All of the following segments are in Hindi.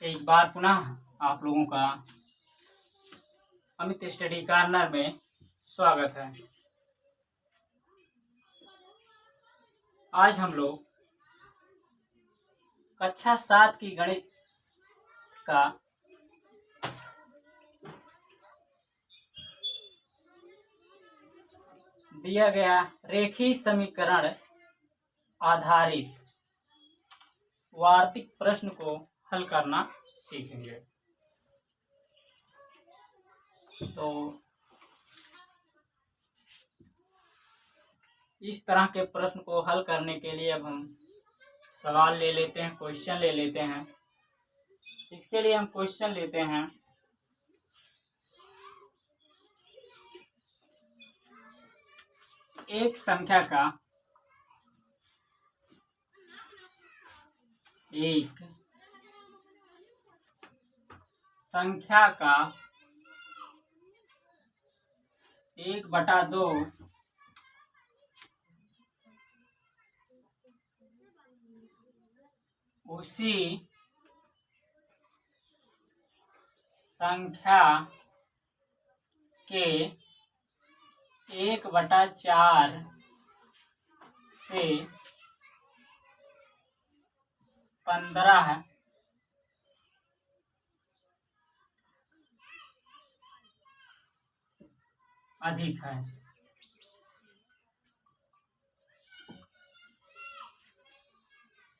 एक बार पुनः आप लोगों का अमित स्टडी कॉर्नर में स्वागत है। आज हम लोग कक्षा 7 की गणित का दिया गया रेखीय समीकरण आधारित वार्तिक प्रश्न को हल करना सीखेंगे। तो इस तरह के प्रश्न को हल करने के लिए अब हम सवाल ले लेते हैं, क्वेश्चन ले लेते हैं। इसके लिए हम क्वेश्चन लेते हैं। एक संख्या का 1/2 उसी संख्या के 1/4 से 15 अधिक है।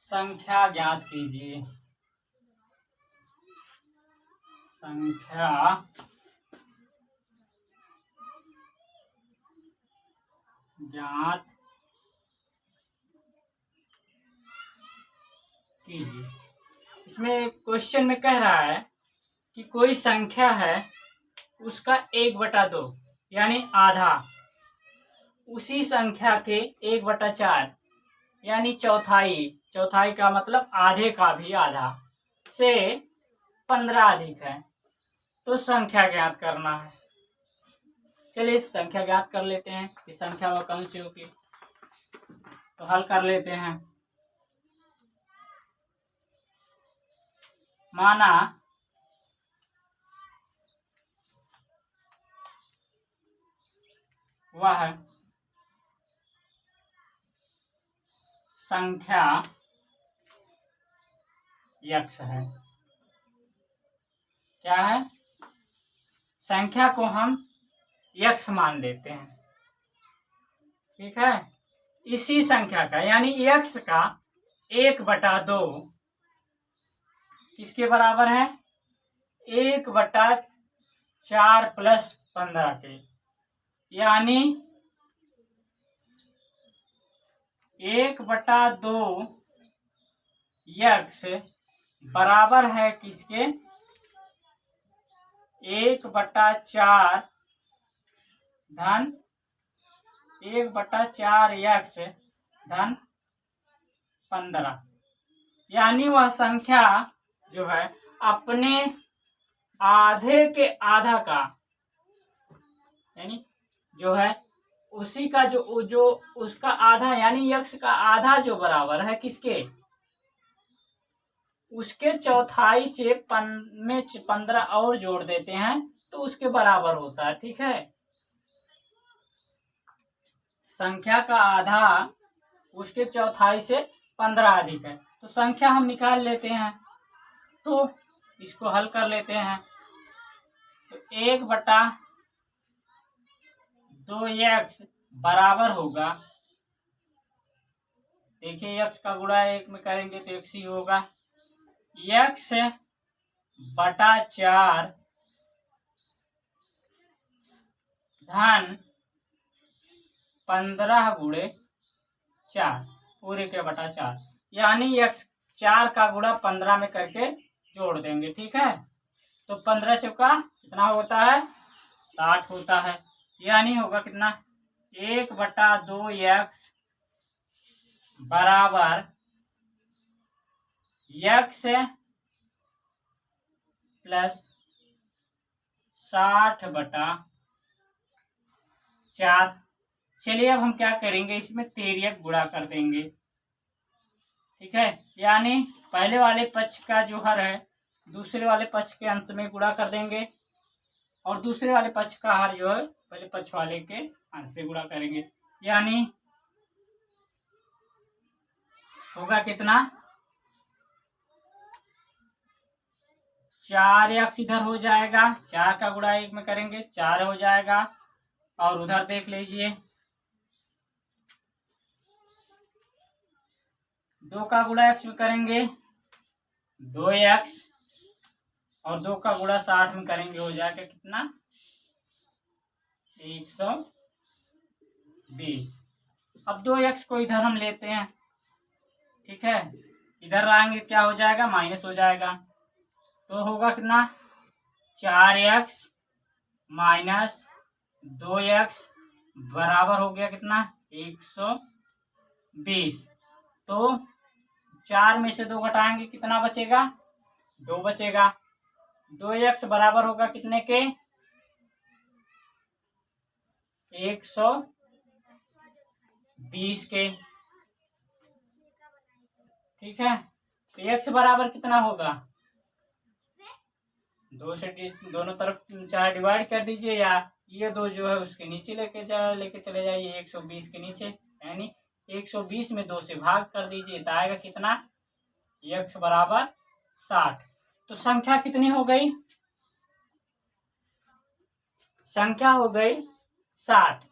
संख्या ज्ञात कीजिए। संख्या ज्ञात कीजिए। इसमें क्वेश्चन में कह रहा है कि कोई संख्या है, उसका 1/2 यानी आधा, उसी संख्या के 1/4 यानी चौथाई का मतलब आधे का भी आधा से 15 अधिक है। तो संख्या ज्ञात करना है। चलिए संख्या ज्ञात कर लेते हैं कि संख्या वह कौन सी होगी। तो हल कर लेते हैं। माना वह संख्या x है। क्या है? संख्या को हम x मान लेते हैं। ठीक है। इसी संख्या का यानी x का 1/2 किसके बराबर है? 1/4 + 15 के, यानी 1/2 x बराबर है किसके? 1/4 धन 1/4 x धन 15, यानी वह संख्या जो है अपने आधे के आधा का, यानी जो है उसी का जो उसका आधा यानी x का आधा जो बराबर है किसके? उसके चौथाई से 15 और जोड़ देते हैं तो उसके बराबर होता है। ठीक है। संख्या का आधा उसके चौथाई से 15 अधिक है। तो संख्या हम निकाल लेते हैं। तो इसको हल कर लेते हैं। तो 1/2x बराबर होगा, देखिए x का गुणा 1 में करेंगे तो x ही होगा, x/4 धन 15 × 4 पूरे के बटा 4, यानी x 4 का गुणा 15 में करके जोड़ देंगे। ठीक है। तो 15 चौका कितना होता है? 60 होता है। यानी होगा कितना? 1/2x बराबर x + 60/4। चलिए अब हम क्या करेंगे, इसमें 13 गुणा कर देंगे। ठीक है। यानी पहले वाले पक्ष का जो हर है दूसरे वाले पक्ष के अंश में गुणा कर देंगे और दूसरे वाले पक्ष का हर जो है पहले पक्ष वाले के अंश से गुणा करेंगे, यानी होगा कितना 4x इधर हो जाएगा, 4 का गुणा 1 में करेंगे 4 हो जाएगा, और उधर देख लीजिए 2 का गुणा x में करेंगे 2x, और 2 का गुणा 60 में करेंगे हो जाएगा कितना 120। अब 2x को इधर हम लेते हैं, ठीक है, इधर आएंगे क्या हो जाएगा माइनस हो जाएगा, तो होगा कितना 4x माइनस 2x बराबर हो गया कितना 120। तो 4 में से 2 घटाएंगे कितना बचेगा 2 बचेगा। 2x बराबर होगा कितने के 120 के, ठीक है। तो x बराबर कितना होगा 2 से दोनों तरफ चाहे डिवाइड कर दीजिए, या ये 2 जो है उसके नीचे लेके चले जाइए 120 के नीचे, यानी 120 में 2 से भाग कर दीजिए तो आएगा कितना x बराबर 60। तो संख्या कितनी हो गई, संख्या हो गई 60,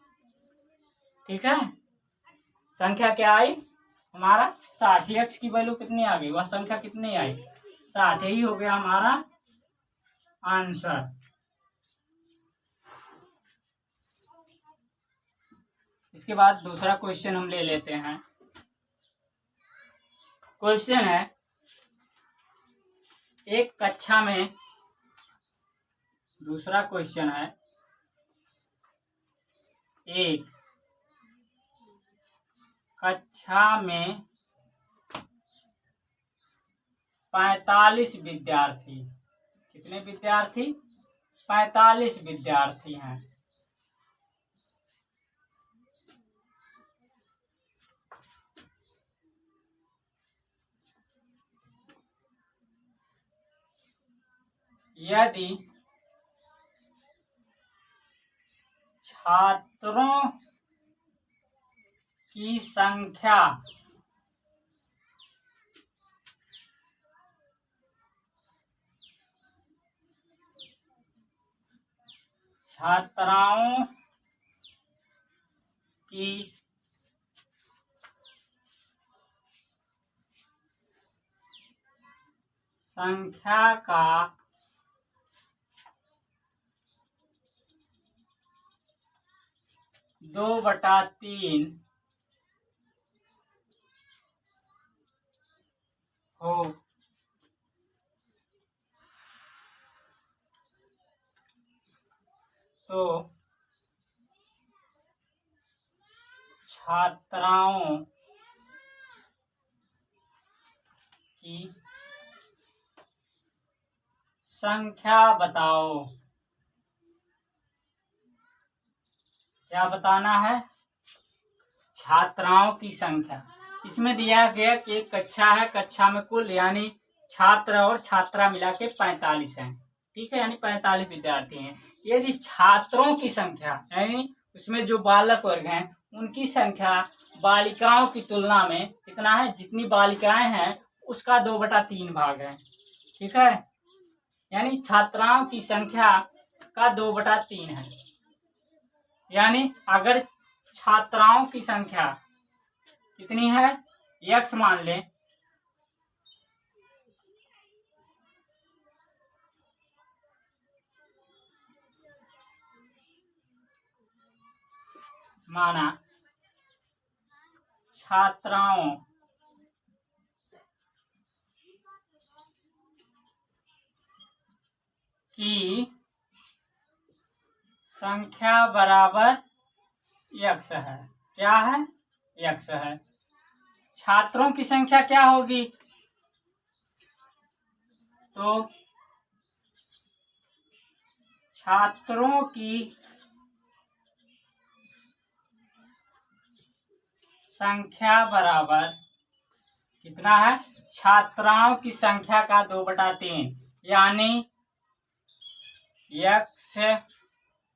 ठीक है। संख्या क्या आई हमारा 60, x की वैल्यू कितनी आ गई, वह संख्या कितनी आई 60, यही हो गया हमारा आंसर। इसके बाद दूसरा क्वेश्चन हम ले लेते हैं। क्वेश्चन है एक कक्षा में, दूसरा क्वेश्चन है एक कक्षा में 45 विद्यार्थी, कितने विद्यार्थी 45 विद्यार्थी हैं। यदि छात्रों की संख्या छात्राओं की संख्या का 2/3 हो तो छात्राओं की संख्या बताओ। क्या बताना है छात्राओं की संख्या। इसमें दिया गया कि एक कक्षा है, कक्षा में कुल यानी छात्र और छात्रा मिला के 45 हैं, ठीक है, यानी 45 विद्यार्थी हैं। यदि छात्रों की संख्या यानी उसमें जो बालक वर्ग हैं उनकी संख्या बालिकाओं की तुलना में कितना है, जितनी बालिकाएं हैं उसका 2/3 भाग है, ठीक है, यानी छात्राओं की संख्या का 2/3 है। यानी अगर छात्राओं की संख्या कितनी है x मान लें, माना छात्राओं की संख्या बराबर x है। क्या है x है। छात्रों की संख्या क्या होगी, तो छात्रों की संख्या बराबर कितना है, छात्राओं की संख्या का 2/3, यानी x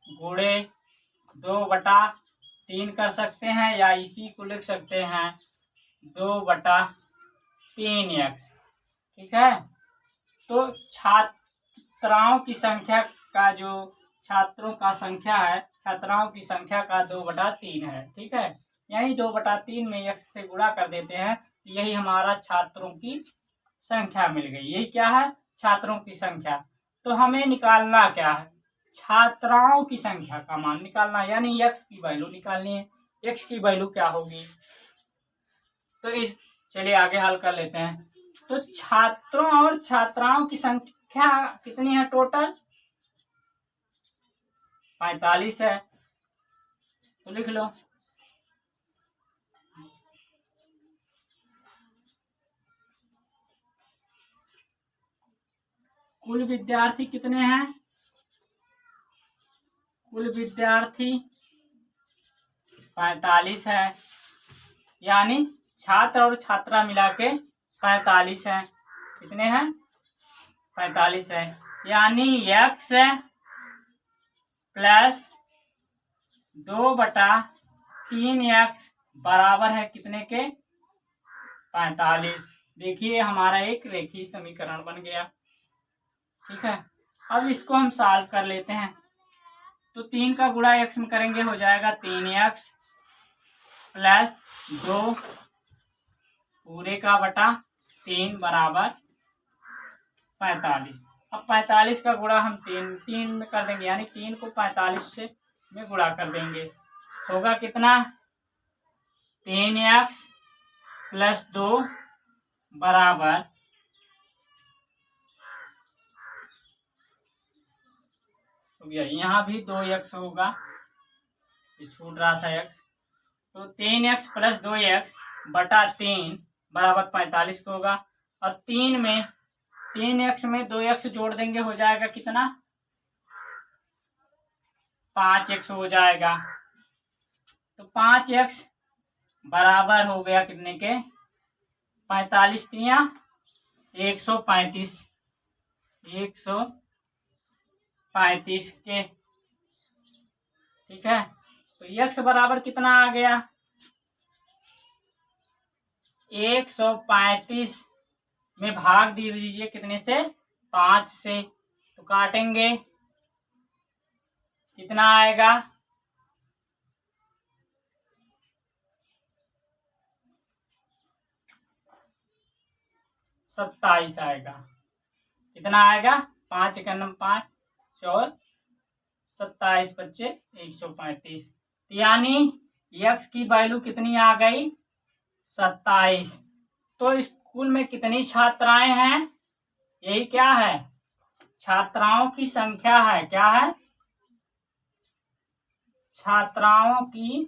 गुणे 2/3 कर सकते हैं, या इसी को लिख सकते हैं 2/3x। ठीक है, तो छात्राओं की संख्या का जो छात्रों का संख्या है, छात्राओं की संख्या का 2/3 है। ठीक है, यानी 2/3 में x से गुणा कर देते हैं, तो यही हमारा छात्रों की संख्या मिल गई। यही क्या है? छात्रों की संख्या। तो हमें निकालना क्या है? छात्राओं की संख्या का मान निकालना, यानी x की वैल्यू निकालनी है। x की वैल्यू क्या होगी? तो चलिए आगे हल कर लेते हैं। तो छात्रों और छात्राओं की संख्या कितनी है? टोटल 45 है। तो लिख लो, कुल विद्यार्थी कितने हैं? कुल विद्यार्थी 45 है, यानी छात्र और छात्रा मिला के 45 है। कितने हैं? 45 है, यानी x प्लस 2/3x बराबर है कितने के? 45। देखिए हमारा एक रेखीय समीकरण बन गया। ठीक है, अब इसको हम सॉल्व कर लेते हैं। तो 3 का गुणा x में करेंगे, हो जाएगा 3x प्लस 2 पूरे का बटा 3 बराबर 45। अब 45 का गुणा हम 3 में कर देंगे, यानी 3 को 45 से में गुणा कर देंगे। होगा कितना? 3x प्लस 2 बराबर यहाँ भी 2x होगा, ये छूट रहा था x। तो 3x प्लस 2x बटा 3 बराबर 45 को होगा। और 3x में 2x जोड़ देंगे, हो जाएगा कितना? 5x हो जाएगा। तो 5x बराबर हो गया कितने के? 45 तिया 135, 135 के। ठीक है, तो x बराबर कितना आ गया? 135 में भाग दीजिए कितने से? 5 से। तो काटेंगे, कितना आएगा? 27 आएगा। कितना आएगा? 5 का नंबर 5 और 27 बच्चे 135, यानी x की वैल्यू कितनी आ गई? 27। तो स्कूल में कितनी छात्राएं हैं? यही क्या है? छात्राओं की संख्या है। क्या है? छात्राओं की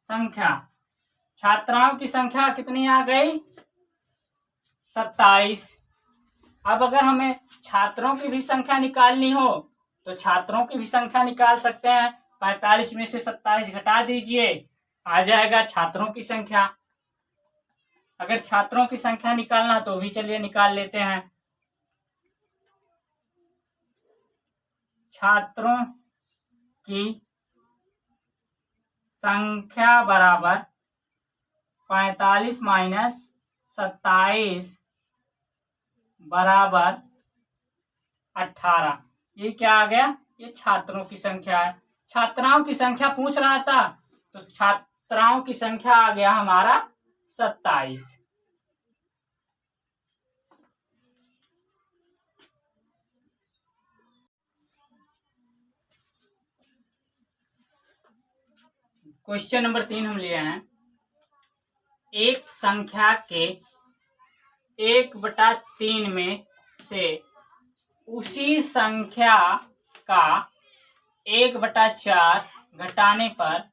संख्या। छात्राओं की संख्या कितनी आ गई? 27। अब अगर हमें छात्रों की भी संख्या निकालनी हो तो छात्रों की भी संख्या निकाल सकते हैं। 45 में से 27 घटा दीजिए, आ जाएगा छात्रों की संख्या। अगर छात्रों की संख्या निकालना तो भी चलिए निकाल लेते हैं। छात्रों की संख्या बराबर 45 माइनस 27 बराबर 18। ये क्या आ गया? ये छात्रों की संख्या है। छात्राओं की संख्या पूछ रहा था, तो छात्राओं की संख्या आ गया हमारा 27। क्वेश्चन नंबर 3 हम लिए हैं। एक संख्या के 1/3 में से उसी संख्या का 1/4 घटाने पर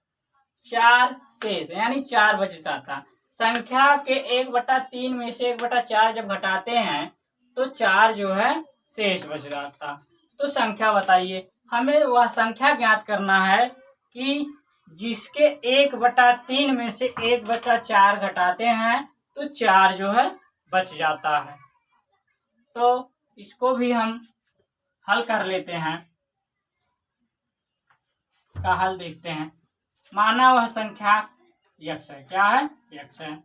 4 शेष, यानी 4 बच जाता। संख्या के 1/3 में से 1/4 जब घटाते हैं तो 4 जो है शेष बच जाता। तो संख्या बताइए। हमें वह संख्या ज्ञात करना है कि जिसके 1/3 में से 1/4 घटाते हैं तो 4 जो है बच जाता है। तो इसको भी हम हल कर लेते हैं। का हल देखते हैं। माना वह संख्या x है। क्या है? x है।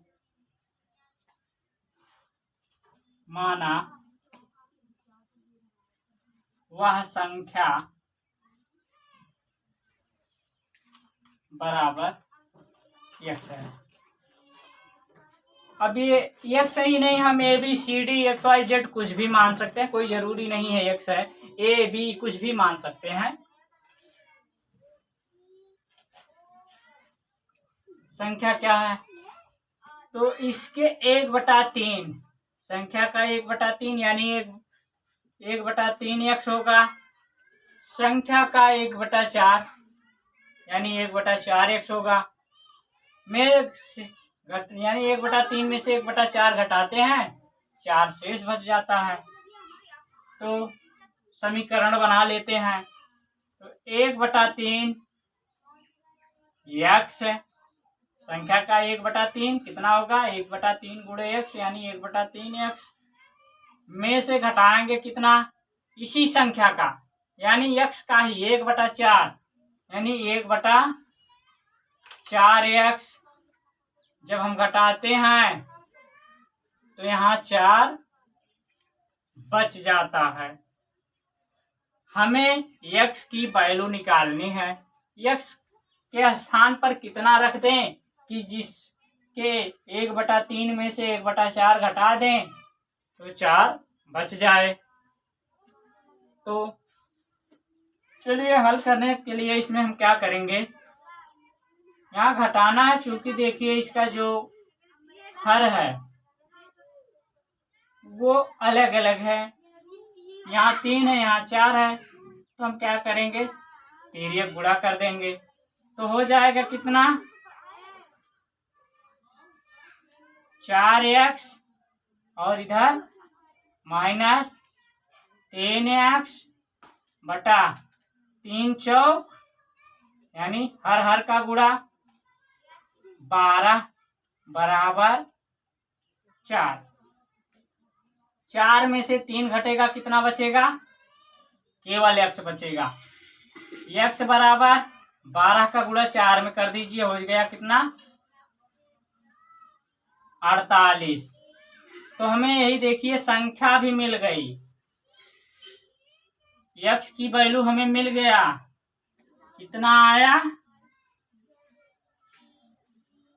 माना वह संख्या बराबर x है। अब ये x ही नहीं, हम ABCD XYZ कुछ भी मान सकते हैं, कोई जरूरी नहीं है x है। AB कुछ भी मान सकते हैं। संख्या क्या है? तो इसके 1/3 संख्या का 1/3 यानी 1/3 x होगा। संख्या का 1/4 यानी 1/4 x होगा। यानी 1/3 में से 1/4 घटाते हैं, 4 शेष बच जाता है। तो समीकरण बना लेते हैं। तो 1/3 x है। संख्या का 1/3 कितना होगा? 1/3 गुणे x यानी 1/3 x में से घटाएंगे कितना? इसी संख्या का यानी x का ही 1/4 यानी 1/4 x जब हम घटाते हैं तो यहाँ 4 बच जाता है। हमें x की वैल्यू निकालनी है। x के स्थान पर कितना रख दें कि जिसके 1/3 में से 1/4 घटा दें तो 4 बच जाए। तो चलिए हल करने के लिए इसमें हम क्या करेंगे, यहाँ घटाना है। चूंकि देखिए इसका जो हर है वो अलग अलग है, यहाँ 3 है, यहाँ 4 है। तो हम क्या करेंगे, तिर्यक गुणा कर देंगे। तो हो जाएगा कितना? 4x और इधर -3x बटा 3 चौक यानी हर का गुणा 12 बराबर 4। 4 में से 3 घटेगा, कितना बचेगा? केवल x बचेगा। x बराबर 12 का गुणा 4 में कर दीजिए, हो गया कितना? 48। तो हमें यही देखिए संख्या भी मिल गई, x की वैल्यू हमें मिल गया। कितना आया?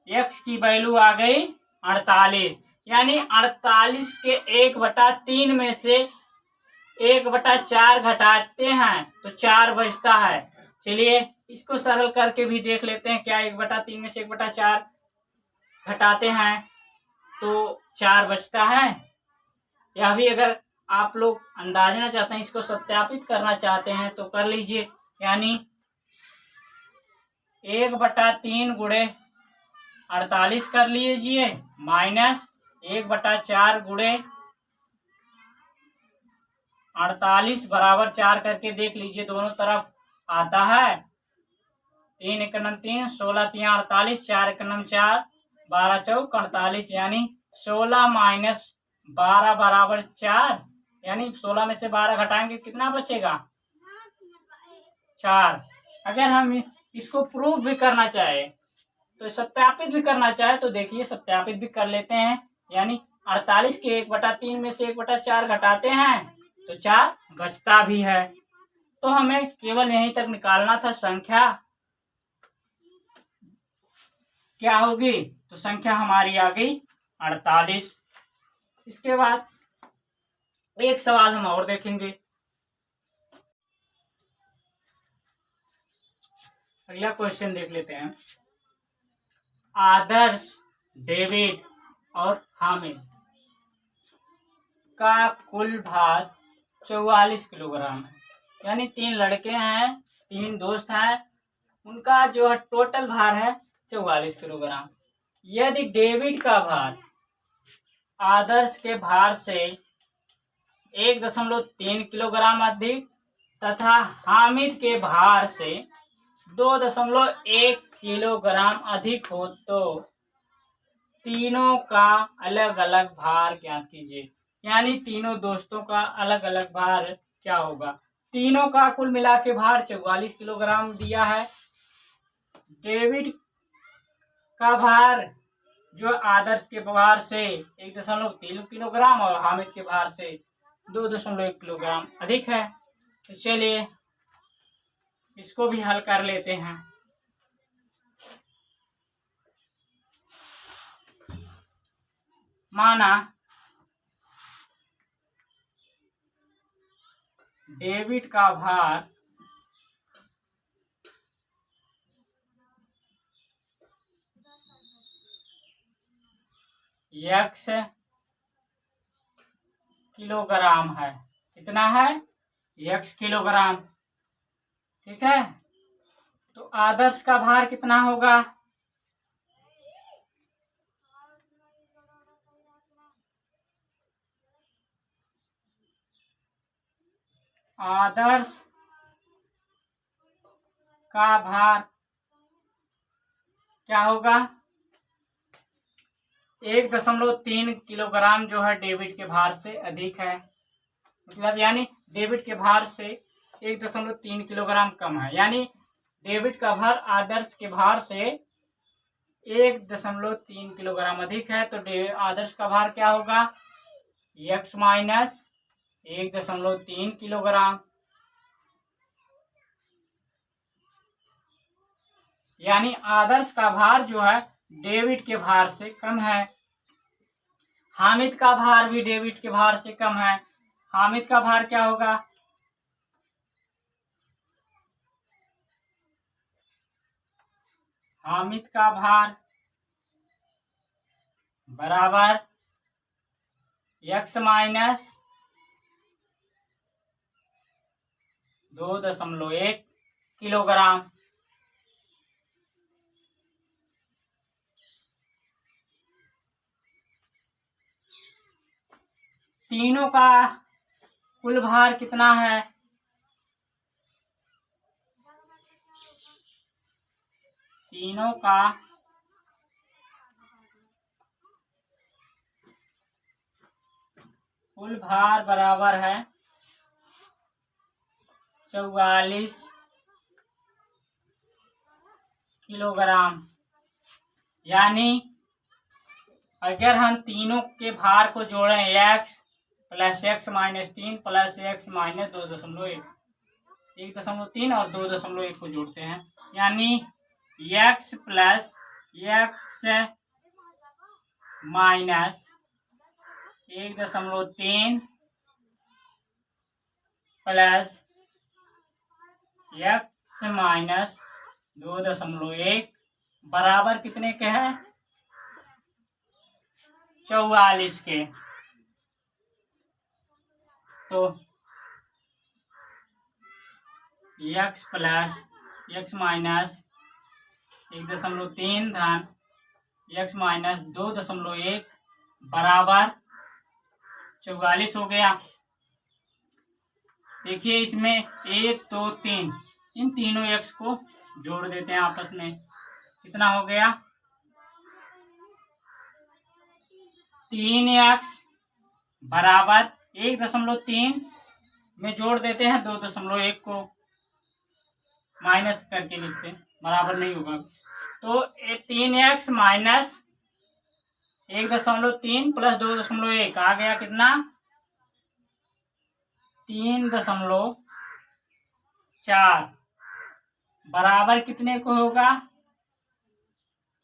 x की वैल्यू आ गई 48। यानी 48 के 1/3 में से 1/4 घटाते हैं तो 4 बचता है। चलिए इसको सरल करके भी देख लेते हैं। क्या 1/3 में से 1/4 घटाते हैं तो 4 बचता है? यह भी अगर आप लोग अंदाजना चाहते हैं, इसको सत्यापित करना चाहते हैं तो कर लीजिए। यानी 1/3 गुणे 48 कर लीजिए माइनस 1/4 गुणे 48 बराबर 4 करके देख लीजिए, दोनों तरफ आता है। 3 × 3 16 3 48, 4 × 4 12 चौक 48 यानी 16 - 12 बराबर 4 यानी 16 में से 12 घटाएंगे कितना बचेगा? 4। अगर हम इसको प्रूफ भी करना चाहे तो सत्यापित भी करना चाहे तो देखिए सत्यापित भी कर लेते हैं। यानी 48 के 1/3 में से 1/4 घटाते हैं तो 4 बचता भी है। तो हमें केवल यहीं तक निकालना था संख्या क्या होगी। तो संख्या हमारी आ गई 48। इसके बाद एक सवाल हम और देखेंगे। अगला क्वेश्चन देख लेते हैं। आदर्श, डेविड और हामिद का कुल भार 44 किलोग्राम है। यानी 3 लड़के हैं, 3 दोस्त हैं, उनका जो है टोटल भार है 44 किलोग्राम। यदि डेविड का भार आदर्श के भार से 1.3 किलोग्राम अधिक तथा हामिद के भार से 2.1 किलोग्राम अधिक हो तो तीनों का अलग अलग भार ज्ञात कीजिए। यानी तीनों दोस्तों का अलग अलग भार क्या होगा। तीनों का कुल मिला के भार 44 किलोग्राम दिया है। डेविड का भार जो आदर्श के भार से 1.3 किलोग्राम और हामिद के भार से 2.1 किलोग्राम अधिक है। तो चलिए इसको भी हल कर लेते हैं। माना डेविड का भार x किलोग्राम है। कितना है? x kilogram. ठीक है, तो आदर्श का भार कितना होगा? आदर्श का भार क्या होगा? 1.3 किलोग्राम जो है डेविड के भार से अधिक है। मतलब यानी डेविड के भार से 1.3 किलोग्राम कम है। यानी डेविड का भार आदर्श के भार से 1.3 किलोग्राम अधिक है। तो आदर्श का भार क्या होगा? x minus 1.3 kilogram. यानी आदर्श का भार जो है डेविड के भार से कम है। हामिद का भार भी डेविड के भार से कम है। हामिद का भार क्या होगा? हामिद का भार बराबर x माइनस 2.1 किलोग्राम। तीनों का कुल भार कितना है? तीनों का कुल भार बराबर है 44 किलोग्राम। यानी अगर हम तीनों के भार को जोड़ें x plus x minus 3 plus x minus 2.1, 1.3 और 2.1 को जोड़ते हैं, यानी x plus x minus 1.3 plus x minus 2.1 बराबर कितने के हैं? 44 के। तो x प्लस x माइनस 1.3 धन x माइनस 2.1 बराबर 44 हो गया। देखिए इसमें 1 2 3 इन तीनों x को जोड़ देते हैं आपस में। कितना हो गया? 3x बराबर 1.3 में जोड़ देते हैं 2.1 को, माइनस करके लिखते हैं, बराबर नहीं होगा। तो 3x माइनस 1.3 प्लस 2.1 आ गया कितना? 3.4 बराबर कितने को होगा?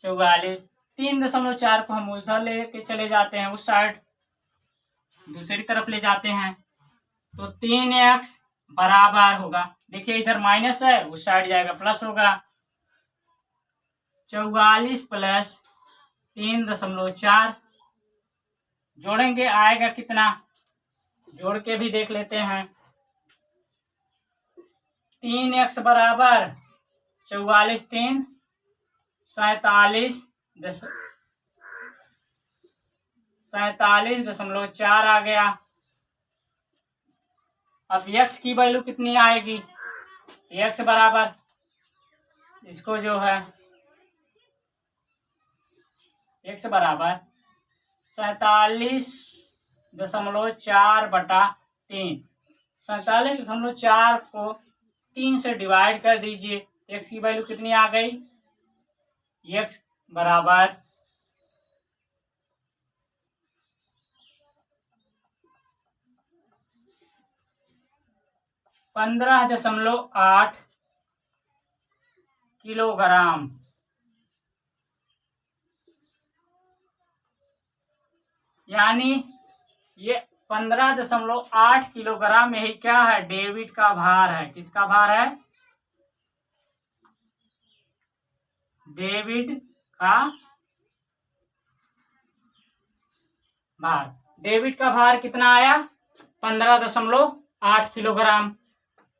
44। 3.4 को हम उधर लेके चले जाते हैं, उस साइड दूसरी तरफ ले जाते हैं, तो 3x बराबर होगा, देखिए इधर माइनस है, उस साइड जाएगा प्लस होगा। 44 प्लस 3.4 जोड़ेंगे आएगा कितना? जोड़ के भी देख लेते हैं। 3x बराबर 44 3 47.4 आ गया। अब x की वैल्यू कितनी आएगी? x बराबर इसको जो है x बराबर 47.4/3, 47.4 को 3 से डिवाइड कर दीजिए। x की वैल्यू कितनी आ गई? x बराबर 15.8 किलोग्राम। यानी ये 15.8 किलोग्राम यही क्या है? डेविड का भार है। किसका भार है? डेविड का भार। डेविड का भार कितना आया? 15.8 किलोग्राम।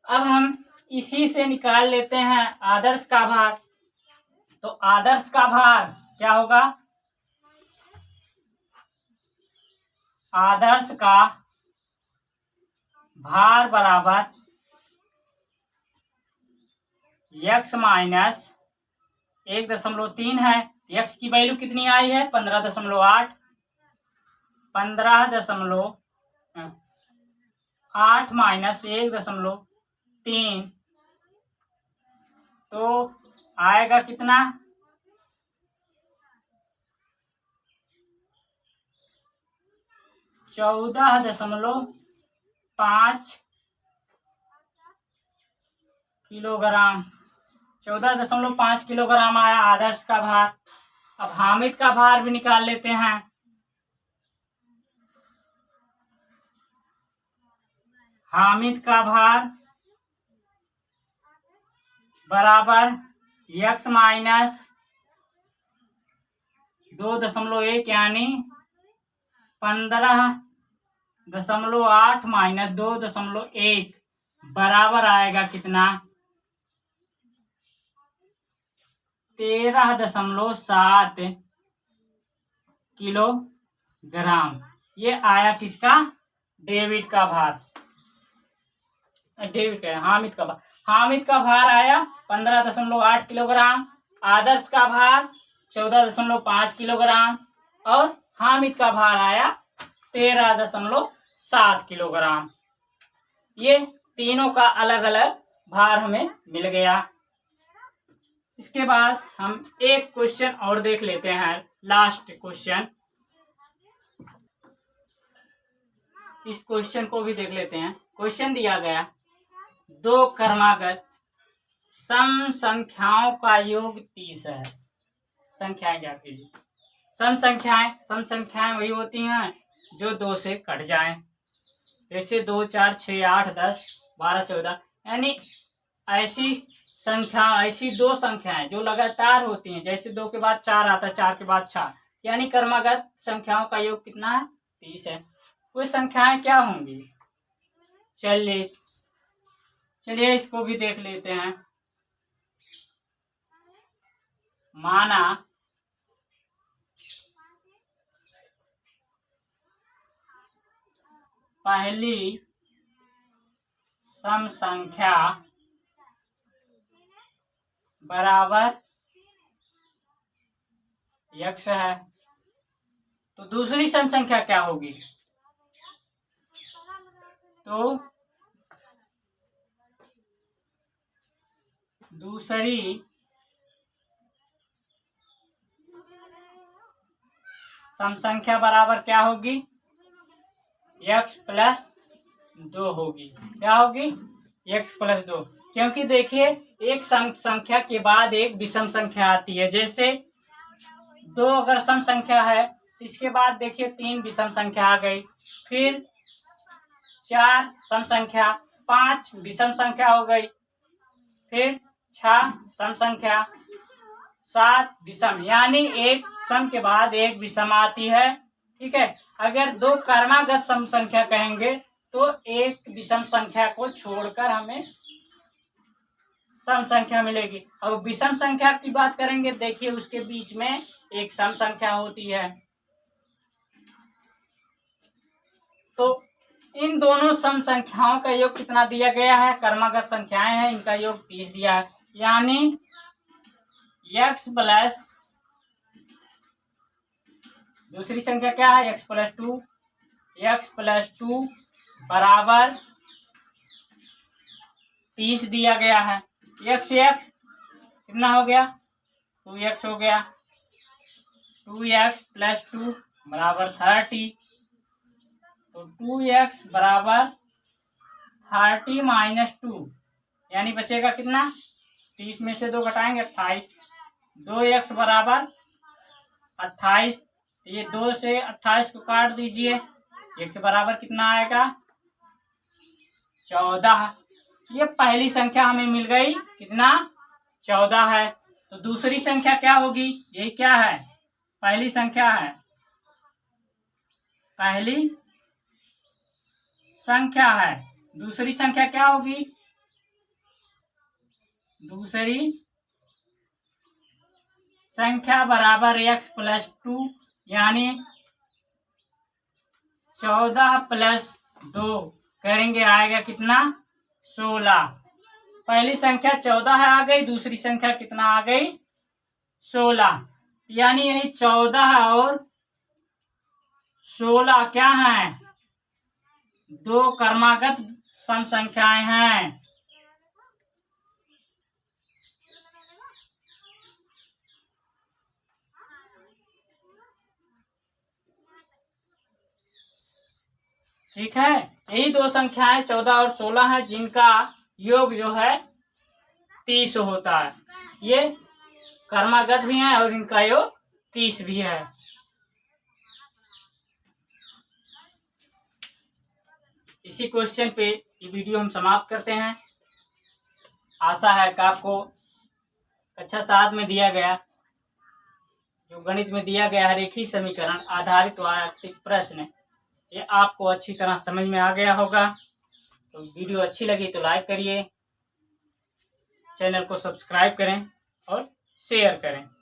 अब हम इसी से निकाल लेते हैं आदर्श का भार। तो आदर्श का भार क्या होगा? आदर्श का भार बराबर x माइनस 1.3 है। x की वैल्यू कितनी आई है? 15.8। 15.8 माइनस 1.3 तो आएगा कितना? 14.5 किलोग्राम। 14.5 किलोग्राम आया आदर्श का भार। अब हामिद का भार भी निकाल लेते हैं। हामिद का भार बराबर x माइनस 2.1 यानी 15.8 माइनस 2.1 बराबर आएगा कितना? 13.7 किलोग्राम। ये आया किसका? डेविड का भार। डेविड का हामिद का भार। हामिद का भार आया 15.8 किलोग्राम, आदर्श का भार 14.5 किलोग्राम और हामिद का भार आया 13.7 किलोग्राम। ये तीनों का अलग अलग भार हमें मिल गया। इसके बाद हम एक क्वेश्चन और देख लेते हैं, लास्ट क्वेश्चन। इस क्वेश्चन को भी देख लेते हैं। क्वेश्चन दिया गया, दो क्रमागत सम संख्याओं का योग 30 है। संख्याएं क्या कीजिए? सम संख्याएं वही होती हैं जो 2 से कट जाएं। जैसे 2, 4, 6, 8, 10, 12, 14। यानी ऐसी दो संख्याएं जो लगातार होती हैं। जैसे 2 के बाद 4 आता है, 4 के बाद 4, यानी क्रमागत संख्याओं का योग कितना है? 30 है। वो संख्याएं क्या होंगी? चलिए इसको भी देख लेते हैं। माना पहली सम संख्या बराबर x है, तो दूसरी सम संख्या क्या होगी? तो दूसरी सम संख्या बराबर क्या होगी? x प्लस 2 होगी। क्या होगी? x plus 2। क्योंकि देखिए एक सम संख्या के बाद एक विषम संख्या आती है। जैसे 2 अगर सम संख्या है, इसके बाद देखिए 3 विषम संख्या आ गई, फिर 4 सम संख्या, 5 विषम संख्या हो गई, फिर 6 सम संख्या, 7 विषम, यानी एक सम के बाद एक विषम आती है। ठीक है। अगर 2 क्रमागत सम संख्या कहेंगे तो एक विषम संख्या को छोड़कर हमें सम संख्या मिलेगी। अब विषम संख्या की बात करेंगे, देखिए उसके बीच में एक सम संख्या होती है। तो इन दोनों सम संख्याओं का योग कितना दिया गया है? क्रमागत संख्याएं हैं, इनका योग 30 दिया है। यानी x प्लस दूसरी संख्या क्या है x प्लस 2 बराबर 30 दिया गया है। x कितना हो गया 2x हो गया। 2x प्लस 2 बराबर 30, तो 2x बराबर 30 माइनस 2 यानी बचेगा कितना 30 में से 2 घटाएंगे 28। 2x बराबर 28, ये 2 से 28 को काट दीजिए, x बराबर कितना आएगा 14। ये पहली संख्या हमें मिल गई कितना 14 है। तो दूसरी संख्या क्या होगी, यही क्या है पहली संख्या है, पहली संख्या है। दूसरी संख्या क्या होगी, दूसरी संख्या बराबर x प्लस 2 यानी 14 प्लस 2 करेंगे आएगा कितना 16। पहली संख्या 14 है आ गई, दूसरी संख्या कितना आ गई 16, यानी यही 14 और 16 क्या है 2 क्रमागत सम संख्याएं हैं। ठीक है, यही 2 संख्याएं 14 और 16 है जिनका योग जो है 30 होता है। ये कर्मागत भी है और इनका योग 30 भी है। इसी क्वेश्चन पे ये वीडियो हम समाप्त करते हैं। आशा है कि आपको कक्षा 7 में दिया गया जो गणित में दिया गया है रेखीय समीकरण आधारित वैयक्तिक प्रश्न, ये आपको अच्छी तरह समझ में आ गया होगा। तो वीडियो अच्छी लगी तो लाइक करिए, चैनल को सब्सक्राइब करें और शेयर करें।